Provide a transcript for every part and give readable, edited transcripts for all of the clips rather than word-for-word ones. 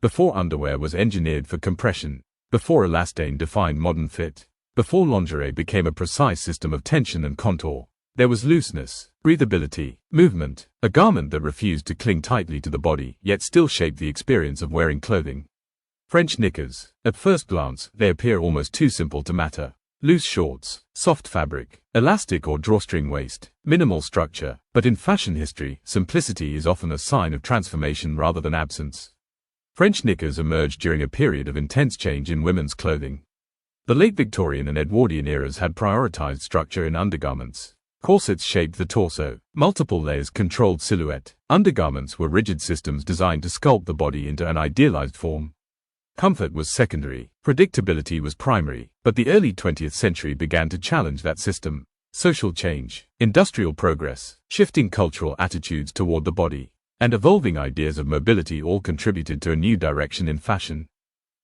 before underwear was engineered for compression, before elastane defined modern fit, before lingerie became a precise system of tension and contour. There was looseness, breathability, movement, a garment that refused to cling tightly to the body yet still shaped the experience of wearing clothing. French knickers. At first glance, they appear almost too simple to matter. Loose shorts, soft fabric, elastic or drawstring waist, minimal structure, but in fashion history, simplicity is often a sign of transformation rather than absence. French knickers emerged during a period of intense change in women's clothing. The late Victorian and Edwardian eras had prioritized structure in undergarments. Corsets shaped the torso, multiple layers controlled silhouette. Undergarments were rigid systems designed to sculpt the body into an idealized form. Comfort was secondary, predictability was primary, but the early 20th century began to challenge that system. Social change, industrial progress, shifting cultural attitudes toward the body, and evolving ideas of mobility all contributed to a new direction in fashion.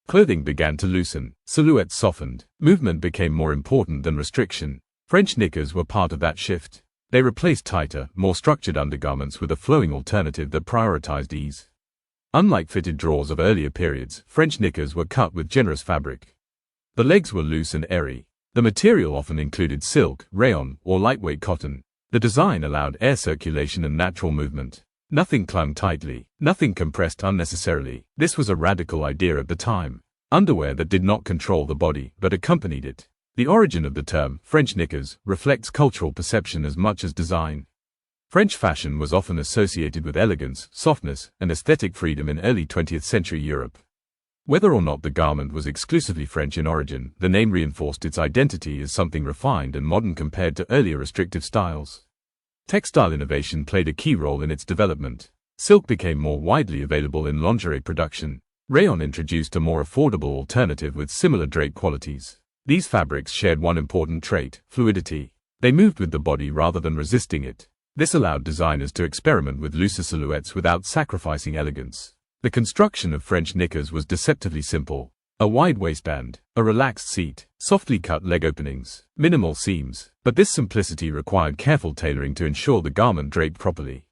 Clothing began to loosen, silhouettes softened, movement became more important than restriction. French knickers were part of that shift. They replaced tighter, more structured undergarments with a flowing alternative that prioritized ease. Unlike fitted drawers of earlier periods, French knickers were cut with generous fabric. The legs were loose and airy. The material often included silk, rayon, or lightweight cotton. The design allowed air circulation and natural movement. Nothing clung tightly, nothing compressed unnecessarily. This was a radical idea at the time. Underwear that did not control the body, but accompanied it. The origin of the term, French knickers, reflects cultural perception as much as design. French fashion was often associated with elegance, softness, and aesthetic freedom in early 20th century Europe. Whether or not the garment was exclusively French in origin, the name reinforced its identity as something refined and modern compared to earlier restrictive styles. Textile innovation played a key role in its development. Silk became more widely available in lingerie production. Rayon introduced a more affordable alternative with similar drape qualities. These fabrics shared one important trait, fluidity. They moved with the body rather than resisting it. This allowed designers to experiment with looser silhouettes without sacrificing elegance. The construction of French knickers was deceptively simple. A wide waistband, a relaxed seat, softly cut leg openings, minimal seams, but this simplicity required careful tailoring to ensure the garment draped properly.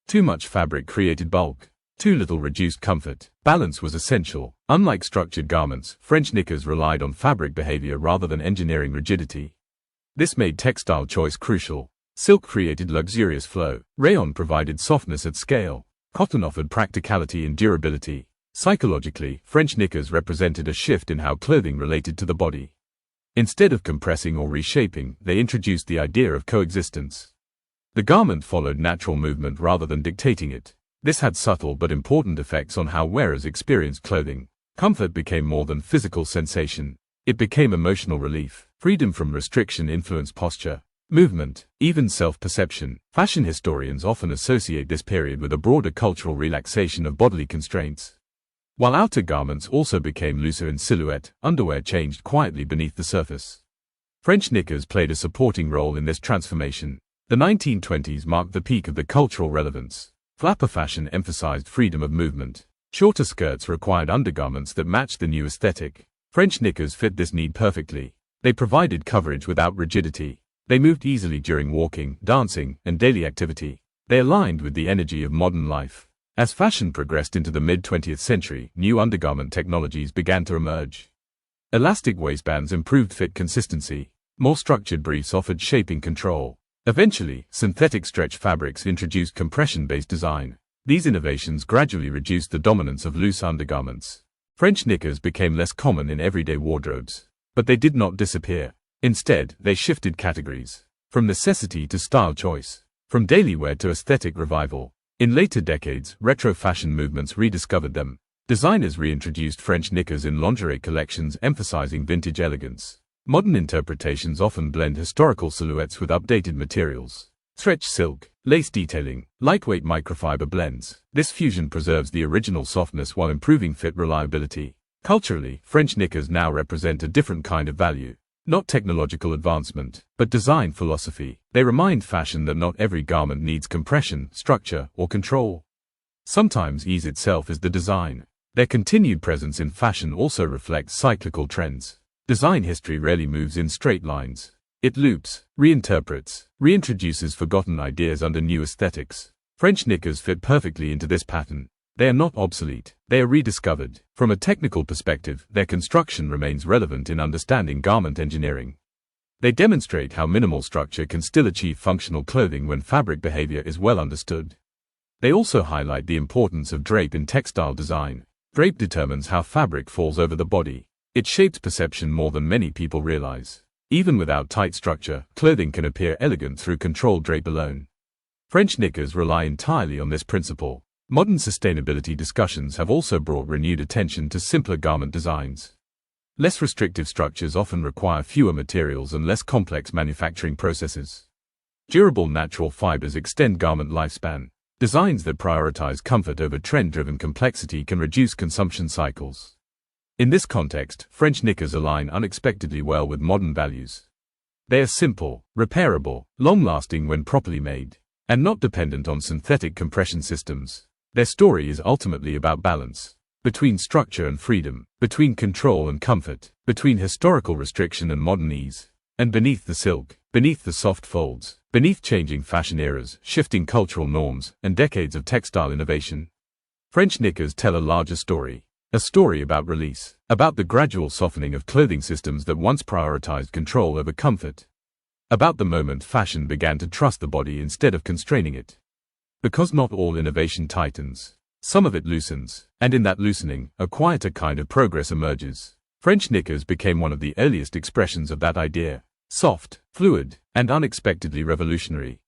Too much fabric created bulk. Too little reduced comfort. Balance was essential. Unlike structured garments, French knickers relied on fabric behavior rather than engineering rigidity. This made textile choice crucial. Silk created luxurious flow. Rayon provided softness at scale. Cotton offered practicality and durability. Psychologically, French knickers represented a shift in how clothing related to the body. Instead of compressing or reshaping, they introduced the idea of coexistence. The garment followed natural movement rather than dictating it. This had subtle but important effects on how wearers experienced clothing. Comfort became more than physical sensation. It became emotional relief. Freedom from restriction influenced posture, movement, even self-perception. Fashion historians often associate this period with a broader cultural relaxation of bodily constraints. While outer garments also became looser in silhouette, underwear changed quietly beneath the surface. French knickers played a supporting role in this transformation. The 1920s marked the peak of the cultural relevance. Flapper fashion emphasized freedom of movement. Shorter skirts required undergarments that matched the new aesthetic. French knickers fit this need perfectly. They provided coverage without rigidity. They moved easily during walking, dancing, and daily activity. They aligned with the energy of modern life. As fashion progressed into the mid-20th century, new undergarment technologies began to emerge. Elastic waistbands improved fit consistency. More structured briefs offered shaping control. Eventually, synthetic stretch fabrics introduced compression-based design. These innovations gradually reduced the dominance of loose undergarments. French knickers became less common in everyday wardrobes. But they did not disappear. Instead, they shifted categories. From necessity to style choice. From daily wear to aesthetic revival. In later decades, retro fashion movements rediscovered them. Designers reintroduced French knickers in lingerie collections emphasizing vintage elegance. Modern interpretations often blend historical silhouettes with updated materials. Stretch silk, lace detailing, lightweight microfiber blends. This fusion preserves the original softness while improving fit reliability. Culturally, French knickers now represent a different kind of value. Not technological advancement, but design philosophy. They remind fashion that not every garment needs compression, structure, or control. Sometimes ease itself is the design. Their continued presence in fashion also reflects cyclical trends. Design history rarely moves in straight lines. It loops, reinterprets, reintroduces forgotten ideas under new aesthetics. French knickers fit perfectly into this pattern. They are not obsolete, they are rediscovered. From a technical perspective, their construction remains relevant in understanding garment engineering. They demonstrate how minimal structure can still achieve functional clothing when fabric behavior is well understood. They also highlight the importance of drape in textile design. Drape determines how fabric falls over the body. It shapes perception more than many people realize. Even without tight structure, clothing can appear elegant through controlled drape alone. French knickers rely entirely on this principle. Modern sustainability discussions have also brought renewed attention to simpler garment designs. Less restrictive structures often require fewer materials and less complex manufacturing processes. Durable natural fibers extend garment lifespan. Designs that prioritize comfort over trend-driven complexity can reduce consumption cycles. In this context, French knickers align unexpectedly well with modern values. They are simple, repairable, long-lasting when properly made, and not dependent on synthetic compression systems. Their story is ultimately about balance. Between structure and freedom, between control and comfort, between historical restriction and modern ease. And beneath the silk, beneath the soft folds, beneath changing fashion eras, shifting cultural norms, and decades of textile innovation, French knickers tell a larger story. A story about release, about the gradual softening of clothing systems that once prioritized control over comfort. About the moment fashion began to trust the body instead of constraining it. Because not all innovation tightens. Some of it loosens, and in that loosening, a quieter kind of progress emerges. French knickers became one of the earliest expressions of that idea. Soft, fluid, and unexpectedly revolutionary.